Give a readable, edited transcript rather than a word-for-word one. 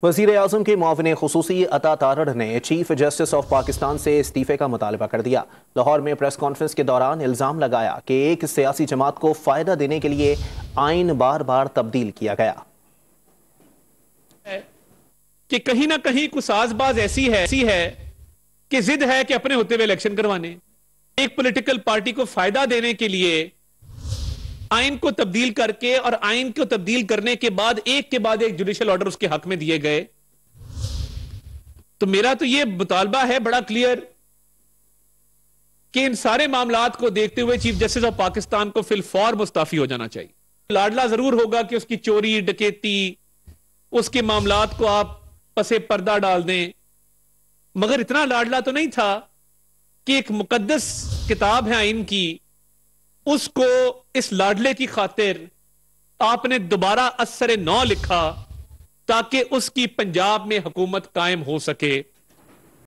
वज़ीर आज़म के मुआविन खुसूसी अता तारड़ ने चीफ जस्टिस ऑफ पाकिस्तान से इस्तीफे का मुतालबा कर दिया। लाहौर में प्रेस कॉन्फ्रेंस के दौरान इल्ज़ाम लगाया कि एक सियासी जमात को फ़ायदा देने के लिए आइन बार बार तब्दील किया गया कि कहीं ना कहीं कुछ साजबाज ऐसी है कि जिद है कि अपने होते हुए इलेक्शन करवाने, एक पॉलिटिकल पार्टी को फायदा देने के लिए आइन को तब्दील करके और आइन को तब्दील करने के बाद एक जुडिशियल ऑर्डर उसके हक में दिए गए। तो मेरा तो यह मुतालबा है बड़ा क्लियर कि इन सारे मामलात को देखते हुए चीफ जस्टिस ऑफ पाकिस्तान को फिलफौर मुस्ताफी हो जाना चाहिए। लाडला जरूर होगा कि उसकी चोरी डकैती उसके मामलात को आप पसे पर्दा डाल दें, मगर इतना लाडला तो नहीं था कि एक मुकद्दस किताब है आइन की, उसको इस लाडले की खातिर आपने दोबारा असर नौ लिखा ताकि उसकी पंजाब में हुकूमत कायम हो सके।